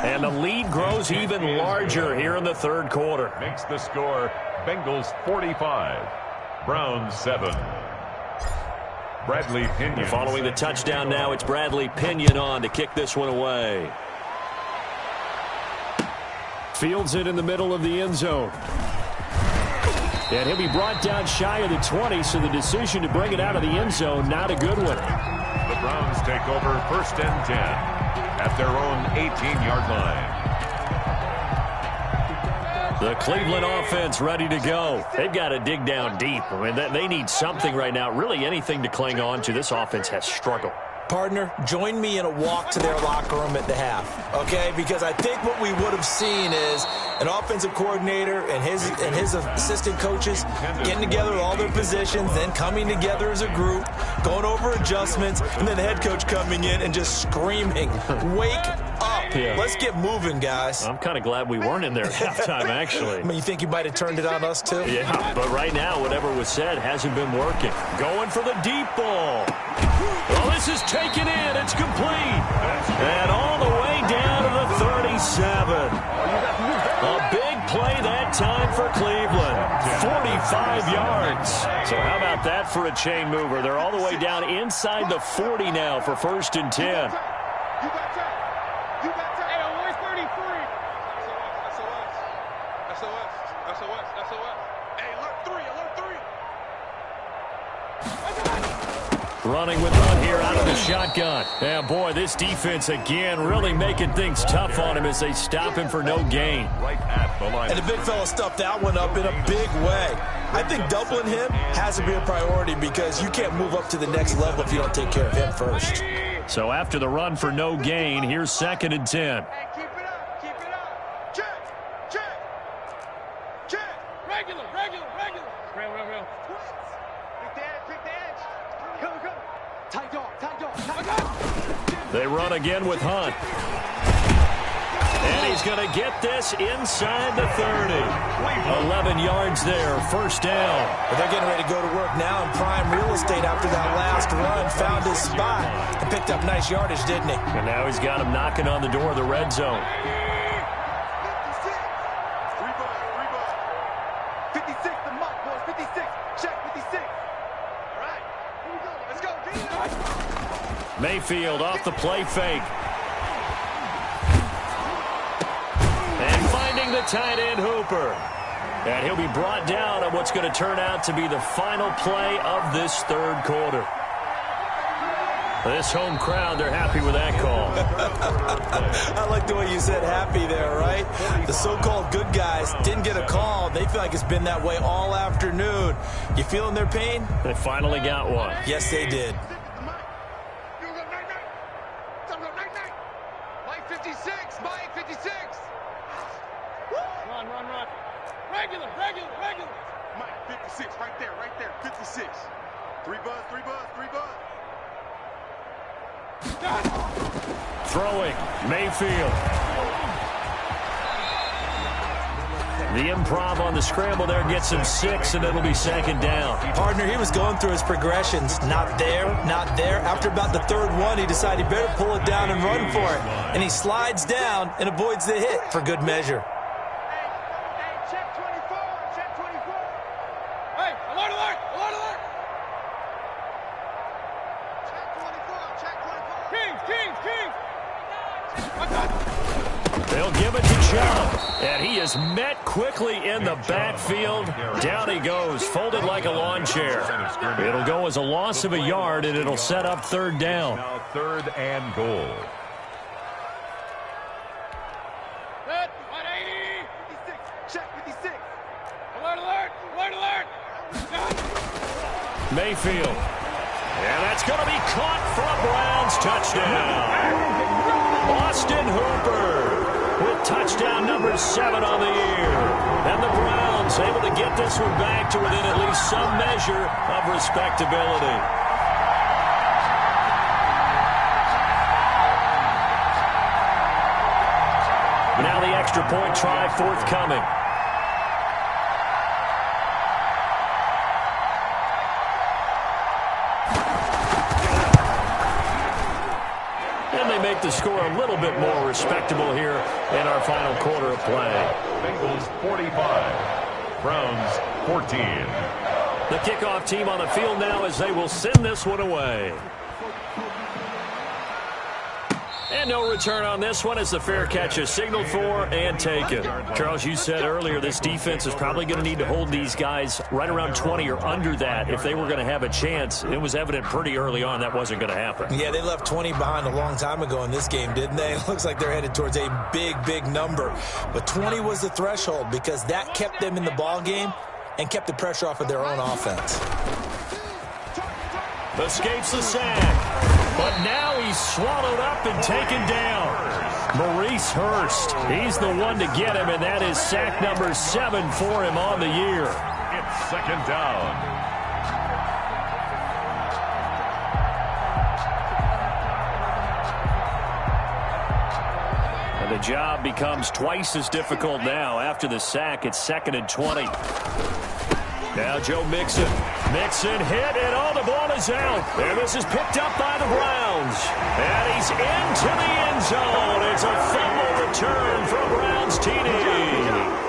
Speaker 1: And the lead grows even larger here in the third quarter.
Speaker 2: Makes the score Bengals 45, Browns 7. Bradley Pinion.
Speaker 1: Following the touchdown now, it's Bradley Pinion on to kick this one away. Fields it in the middle of the end zone. And he'll be brought down shy of the 20, so the decision to bring it out of the end zone, not a good one.
Speaker 2: The Browns take over 1st and 10 at their own 18-yard line.
Speaker 1: The Cleveland offense ready to go. They've got to dig down deep. I mean, they need something right now, really anything to cling on to. This offense has struggled.
Speaker 4: Partner, join me in a walk to their locker room at the half, okay? Because I think what we would have seen is an offensive coordinator and his assistant coaches getting together with all their positions, then coming together as a group, going over adjustments, and then the head coach coming in and just screaming, "Wake up.
Speaker 1: Yeah.
Speaker 4: Let's get moving, guys."
Speaker 1: I'm kind of glad we weren't in there at halftime, actually.
Speaker 4: I mean, you think you might have turned it on us, too?
Speaker 1: Yeah, but right now, whatever was said hasn't been working. Going for the deep ball. Well, this is taken in. It's complete. And all the way down to the 37. A big play that time for Cleveland. 45 yards. So how about that for a chain mover? They're all the way down inside the 40 now for 1st and 10.
Speaker 5: You got time. You got time. Hey, where's 33? SOS. Hey, alert 3.
Speaker 1: Running with Hunt here out of the shotgun. And boy, this defense again really making things tough on him as they stop him for no gain.
Speaker 2: Right at the line.
Speaker 4: And the big fella stuffed that one up in a big way. I think doubling him has to be a priority because you can't move up to the next level if you don't take care of him first.
Speaker 1: So after the run for no gain, here's 2nd and 10.
Speaker 5: Hey, keep it up. Check. Regular. Real. Pick the edge. Go. Tight dog.
Speaker 1: They run again with Hunt. And he's going to get this inside the 30. 11 yards there, 1st down.
Speaker 4: But they're getting ready to go to work now in prime real estate after that last run. Found his spot and picked up nice yardage, didn't he?
Speaker 1: And now he's got him knocking on the door of the red zone.
Speaker 5: 56, the mark, boys. 56. Check 56. All right. Here we go. Let's go.
Speaker 1: Mayfield off the play fake. And finding the tight end Hooper. And he'll be brought down on what's going to turn out to be the final play of this third quarter. This home crowd, they're happy with that call.
Speaker 4: I like the way you said happy there, right? The so-called good guys didn't get a call. They feel like it's been that way all afternoon. You feeling their pain?
Speaker 1: They finally got one.
Speaker 4: Yes, they did.
Speaker 5: Mike 56. Run. Regular. Mike 56, right there. 56. 3 buzz.
Speaker 1: Throwing, Mayfield. The improv on the scramble there gets him 6, and it'll be 2nd down.
Speaker 4: Partner, he was going through his progressions. Not there. After about the 3rd one, he decided he better pull it down and run for it. And he slides down and avoids the hit for good measure.
Speaker 5: Hey, check 24. Hey, alert. Check 24. Kings.
Speaker 1: They'll give it to Chubb. And he is met quickly in the backfield. Down he goes, folded like a lawn chair. It'll go as a loss of a yard, and it'll set up 3rd down.
Speaker 2: Now 3rd and goal.
Speaker 5: Set, 180. 56. Check 56. Alert.
Speaker 1: Mayfield. And that's going to be caught for a Browns touchdown. Austin Hooper with touchdown number 7 on the year. And the Browns able to get this one back to within at least some measure of respectability. Now the extra point try forthcoming. make the score a little bit more respectable here in our final quarter of play.
Speaker 2: Bengals 45, Browns 14.
Speaker 1: The kickoff team on the field now as they will send this one away. And no return on this one as the fair catch is signaled for and taken. Charles, you said earlier this defense is probably going to need to hold these guys right around 20 or under that if they were going to have a chance. It was evident pretty early on that wasn't going to happen.
Speaker 4: Yeah, they left 20 behind a long time ago in this game, didn't they? It looks like they're headed towards a big, big number. But 20 was the threshold because that kept them in the ball game and kept the pressure off of their own offense.
Speaker 1: Escapes the sack, but now he's swallowed up and taken down. Maurice Hurst, he's the one to get him, and that is sack number 7 for him on the year.
Speaker 2: It's second down.
Speaker 1: And the job becomes twice as difficult now. After the sack, it's 2nd and 20. Now Joe Mixon. Mixon hit, and the ball is out. And this is picked up by the Browns. And he's into the end zone. It's a fumble return from Browns TD.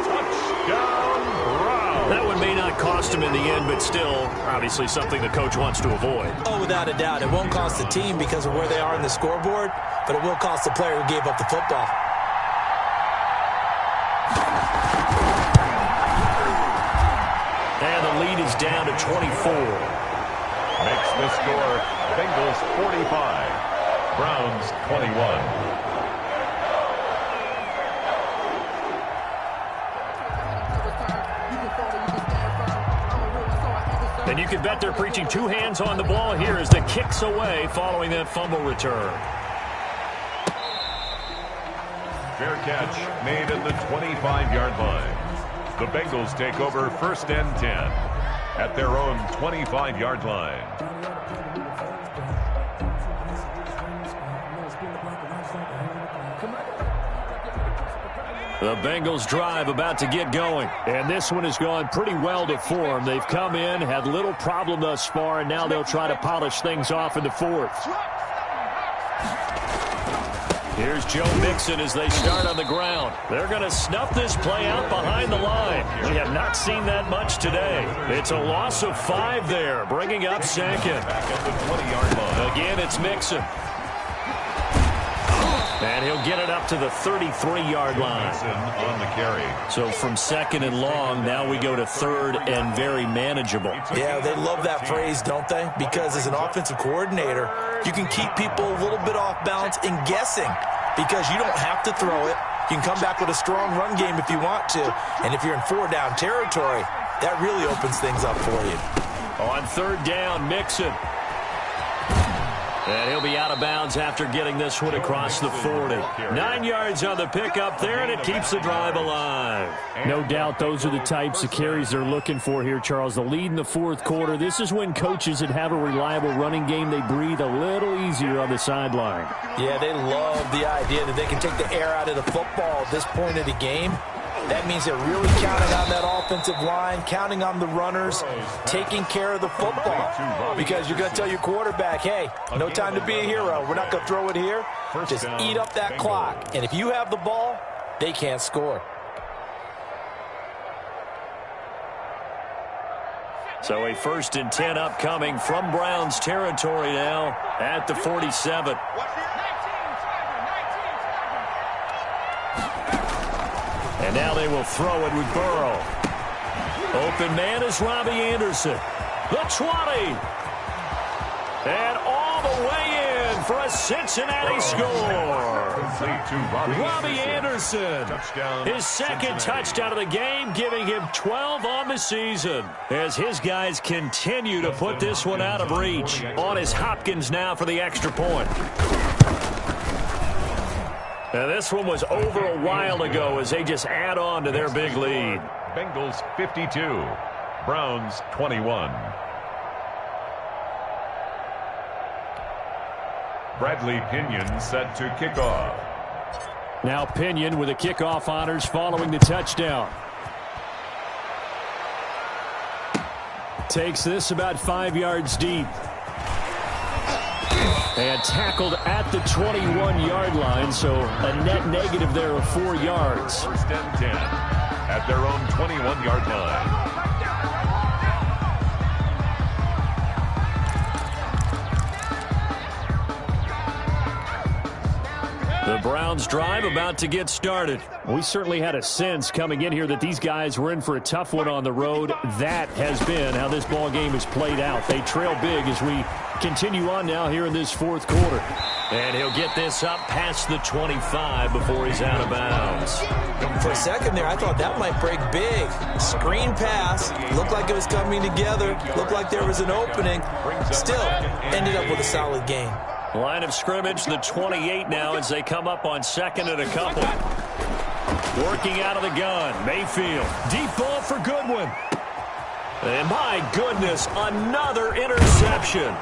Speaker 2: Touchdown, Browns.
Speaker 1: That one may not cost him in the end, but still, obviously something the coach wants to avoid.
Speaker 4: Oh, without a doubt. It won't cost the team because of where they are in the scoreboard, but it will cost the player who gave up the football.
Speaker 1: And the lead is down to 24.
Speaker 2: Makes the score Bengals 45, Browns 21.
Speaker 1: And you can bet they're preaching 2 hands on the ball here as the kick's away following that fumble return.
Speaker 2: Fair catch made at the 25-yard line. The Bengals take over 1st and 10 at their own 25-yard line.
Speaker 1: The Bengals drive about to get going. And this one has gone pretty well to form. They've come in, had little problem thus far, and now they'll try to polish things off in the 4th. Here's Joe Mixon as they start on the ground. They're going to snuff this play out behind the line. We have not seen that much today. It's a loss of 5 there, bringing up 2nd.
Speaker 2: Back at the 20-yard line.
Speaker 1: Again, it's Mixon. And he'll get it up to the 33-yard line.
Speaker 2: Mixon on the carry.
Speaker 1: So from 2nd and long, now we go to 3rd and very manageable.
Speaker 4: Yeah, they love that phrase, don't they? Because as an offensive coordinator, you can keep people a little bit off balance and guessing because you don't have to throw it. You can come back with a strong run game if you want to. And if you're in 4-down territory, that really opens things up for you.
Speaker 1: On 3rd down, Mixon. And he'll be out of bounds after getting this one across the 40. 9 yards on the pickup there, and it keeps the drive alive. No doubt those are the types of carries they're looking for here, Charles. The lead in the 4th quarter. This is when coaches that have a reliable running game, they breathe a little easier on the sideline.
Speaker 4: Yeah, they love the idea that they can take the air out of the football at this point of the game. That means they're really counting on that offensive line, counting on the runners, taking care of the football. Because you're going to tell your quarterback, hey, no time to be a hero. We're not going to throw it here. Just eat up that clock. And if you have the ball, they can't score.
Speaker 1: So a 1st and 10 upcoming from Browns territory now at the 47. And now they will throw it with Burrow. Open man is Robbie Anderson. The 20. And all the way in for a Cincinnati score. Robbie Anderson, his 2nd touchdown of the game, giving him 12 on the season. As his guys continue to put this one out of reach. On is Hopkins now for the extra point. Now this one was over a while ago as they just add on to their big lead.
Speaker 2: Bengals 52, Browns 21. Bradley Pinion set to kick off.
Speaker 1: Now Pinion with the kickoff honors following the touchdown. Takes this about 5 yards deep. And tackled at the 21-yard line, so a net negative there of 4 yards.
Speaker 2: First and 10 at their own 21-yard line.
Speaker 1: The Browns drive about to get started. We certainly had a sense coming in here that these guys were in for a tough one on the road. That has been how this ball game has played out. They trail big as we continue on now here in this fourth quarter. And he'll get this up past the 25 before he's out of bounds.
Speaker 4: For a second there, I thought that might break big. Screen pass. Looked like it was coming together. Looked like there was an opening. Still ended up with a solid game.
Speaker 1: Line of scrimmage, the 28 now as they come up on second and a couple. Working out of the gun, Mayfield. Deep ball for Goodwin. And my goodness, another interception.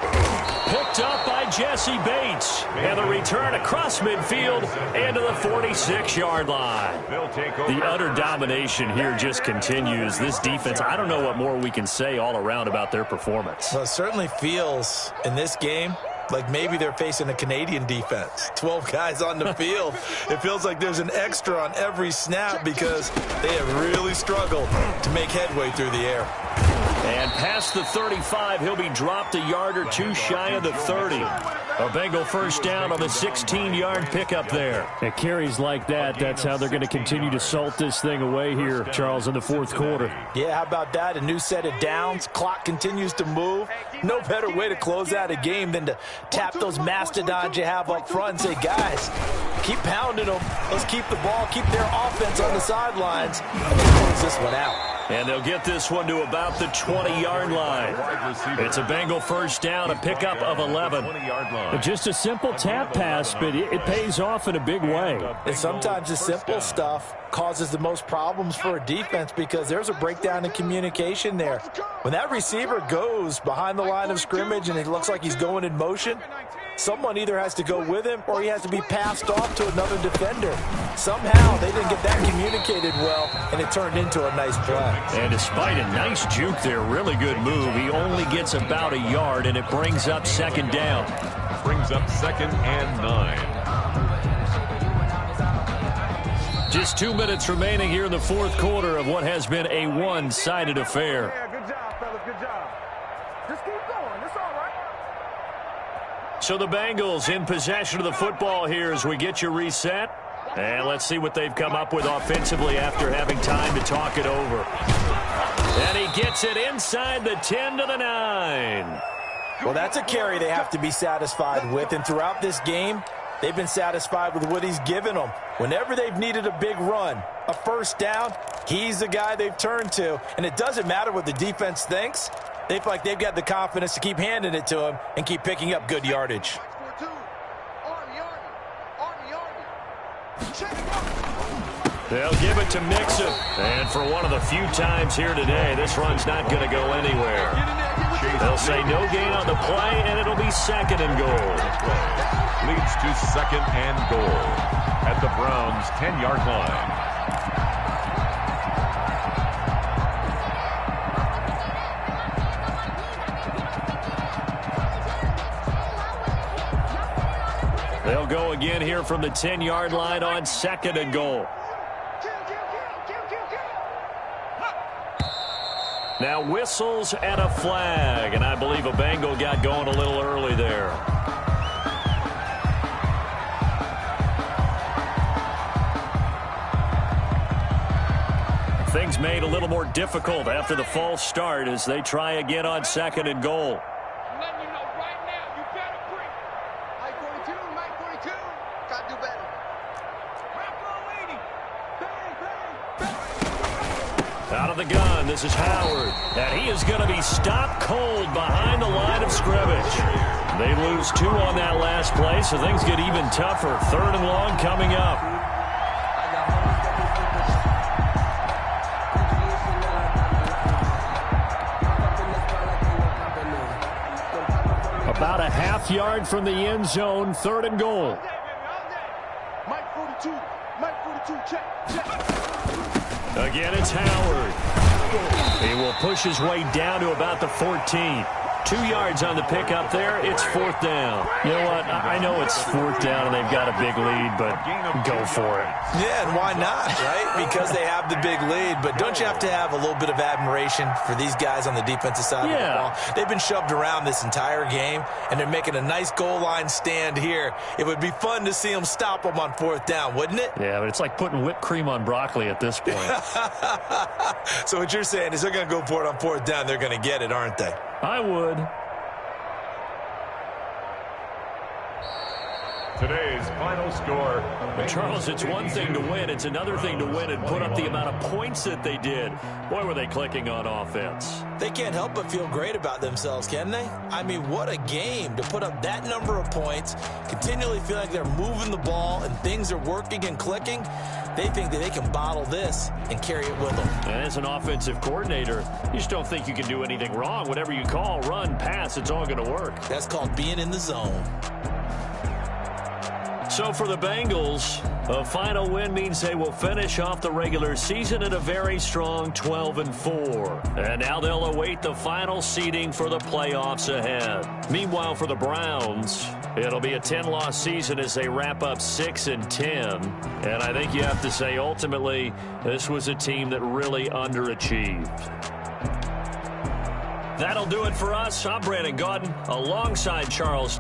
Speaker 1: Picked up by Jesse Bates. And the return across midfield and to the 46-yard line. The utter domination here just continues. This defense, I don't know what more we can say all around about their performance.
Speaker 4: Well, it certainly feels in this game like maybe they're facing a Canadian defense. 12 guys on the field. It feels like there's an extra on every snap because they have really struggled to make headway through the air.
Speaker 1: And past the 35, he'll be dropped a yard or two shy of the 30. A Bengal first down on the 16-yard pickup there. At carries like that, that's how they're going to continue to salt this thing away here, Charles, in the fourth quarter.
Speaker 4: Yeah, how about that? A new set of downs. Clock continues to move. No better way to close out a game than to tap those mastodons you have up front and say, guys, keep pounding them. Let's keep the ball, keep their offense on the sidelines, and then close this one out.
Speaker 1: And they'll get this one to about the 20-yard line. It's a Bengal first down, a pickup of 11. Just a simple tap pass, but it pays off in a big way.
Speaker 4: And sometimes the simple stuff causes the most problems for a defense because there's a breakdown in communication there. When that receiver goes behind the line of scrimmage and it looks like he's going in motion, someone either has to go with him or he has to be passed off to another defender. Somehow they didn't get that communicated well, and it turned into a nice play.
Speaker 1: And despite a nice juke there, really good move, he only gets about a yard, and it brings up second down.
Speaker 2: Brings up second and 9.
Speaker 1: Just 2 minutes remaining here in the fourth quarter of what has been a one-sided affair.
Speaker 5: Yeah, good job, fellas, good job. Just keep going, it's all right.
Speaker 1: So the Bengals in possession of the football here as we get you reset. And let's see what they've come up with offensively after having time to talk it over. And he gets it inside the 10 to the 9.
Speaker 4: Well, that's a carry they have to be satisfied with. And throughout this game, they've been satisfied with what he's given them. Whenever they've needed a big run, a first down, he's the guy they've turned to. And it doesn't matter what the defense thinks. They feel like they've got the confidence to keep handing it to him and keep picking up good yardage.
Speaker 1: They'll give it to Mixon. And for one of the few times here today, this run's not going to go anywhere. They'll say no gain on the play, and it'll be second and goal.
Speaker 2: Leads to second and goal at the Browns' 10-yard line.
Speaker 1: They'll go again here from the 10-yard line on second and goal. Now whistles and a flag, and I believe a Bengal got going a little early there. Things made a little more difficult after the false start as they try again on second and goal.
Speaker 5: I'm letting you know right now, you better bring it. Mike 42, Mike 42. Gotta do better. Wrap on lady. Bang, bang, bang.
Speaker 1: Out of the gun, this is Howard. And he is going to be stopped cold behind the line of scrimmage. They lose 2 on that last play, so things get even tougher. Third and long coming up. About a half yard from the end zone, third and goal.
Speaker 5: Mike 42, Mike 42, check.
Speaker 1: Again, it's Howard. He will push his way down to about the 14. 2 yards on the pickup there. It's 4th down. You know what? I know it's 4th down and they've got a big lead, but go for it.
Speaker 4: Yeah, and why not, right? Because they have the big lead. But don't you have to have a little bit of admiration for these guys on the defensive side of the ball? They've been shoved around this entire game, and they're making a nice goal line stand here. It would be fun to see them stop them on 4th down, wouldn't it?
Speaker 1: Yeah, but it's like putting whipped cream on broccoli at this point.
Speaker 4: So what you're saying is they're going to go for it on 4th down. They're going to get it, aren't they?
Speaker 1: I would.
Speaker 2: Today's final score.
Speaker 1: But Charles, it's one thing to win. It's another thing to win and put up the amount of points that they did. Boy, were they clicking on offense.
Speaker 4: They can't help but feel great about themselves, can they? I mean, what a game to put up that number of points, continually feel like they're moving the ball and things are working and clicking. They think that they can bottle this and carry it with them.
Speaker 1: And as an offensive coordinator, you just don't think you can do anything wrong. Whatever you call, run, pass, it's all going to work.
Speaker 4: That's called being in the zone.
Speaker 1: So for the Bengals, a final win means they will finish off the regular season at a very strong 12-4. And now they'll await the final seeding for the playoffs ahead. Meanwhile, for the Browns, it'll be a 10-loss season as they wrap up 6-10. And I think you have to say, ultimately, this was a team that really underachieved. That'll do it for us. I'm Brandon Gaudin alongside Charles.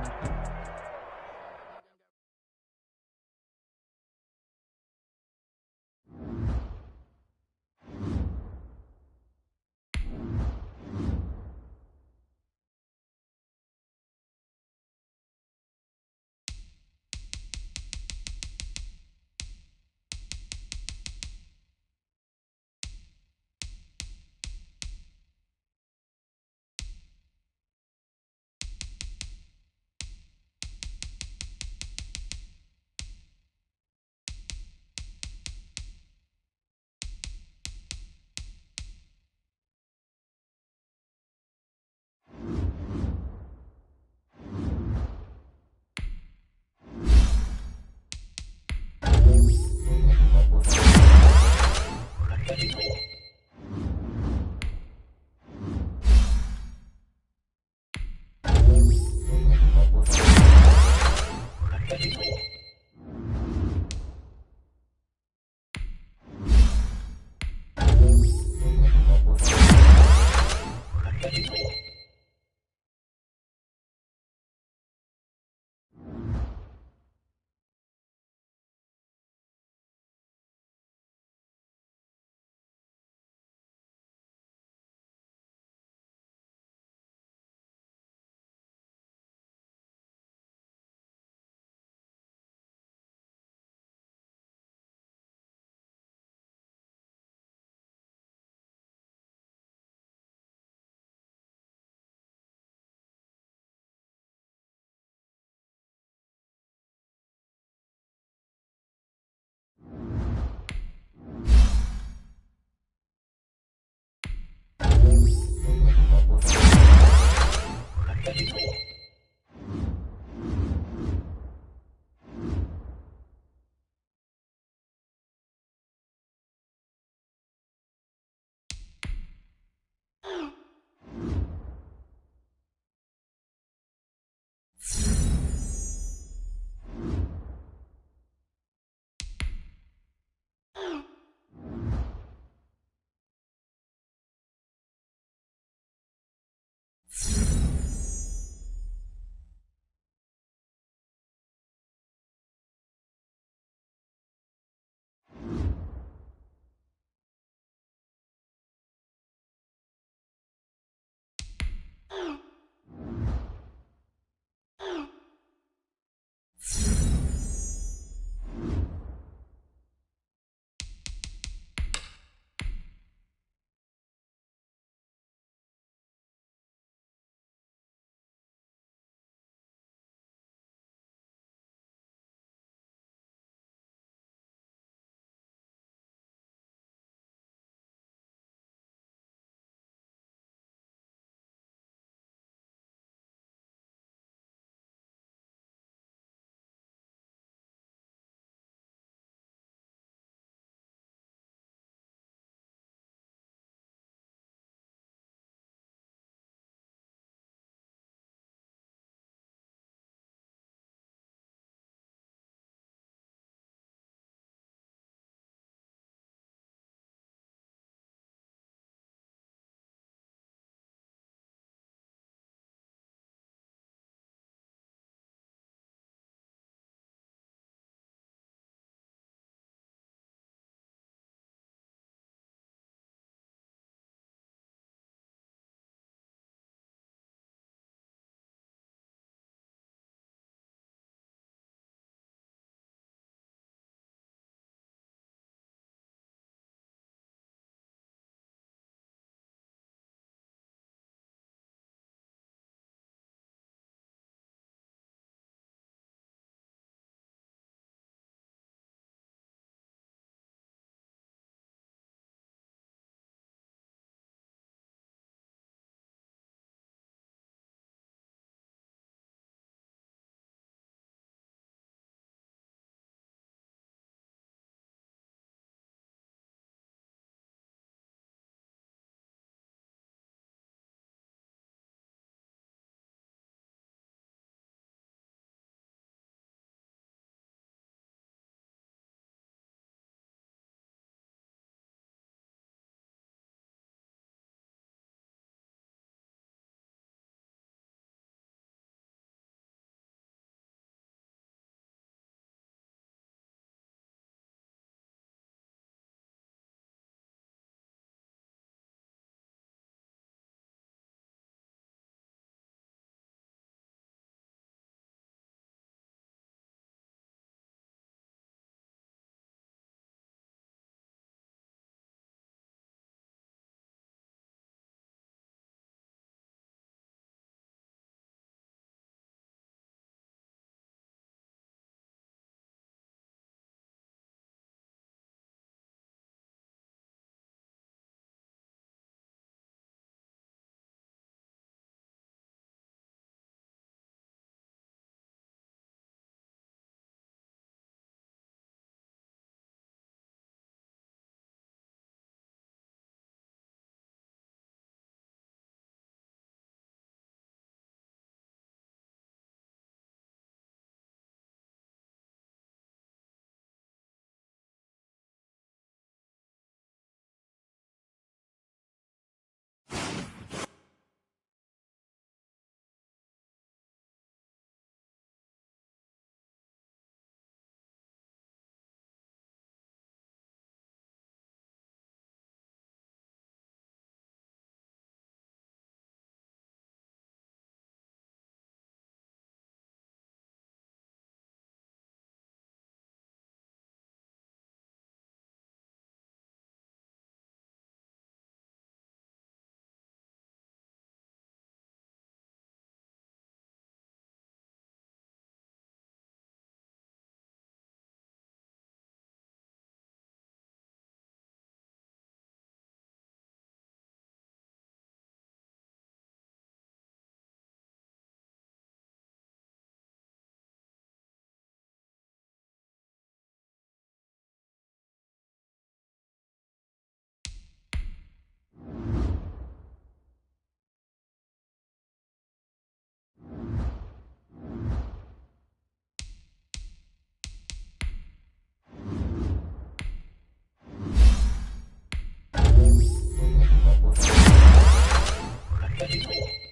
Speaker 1: it.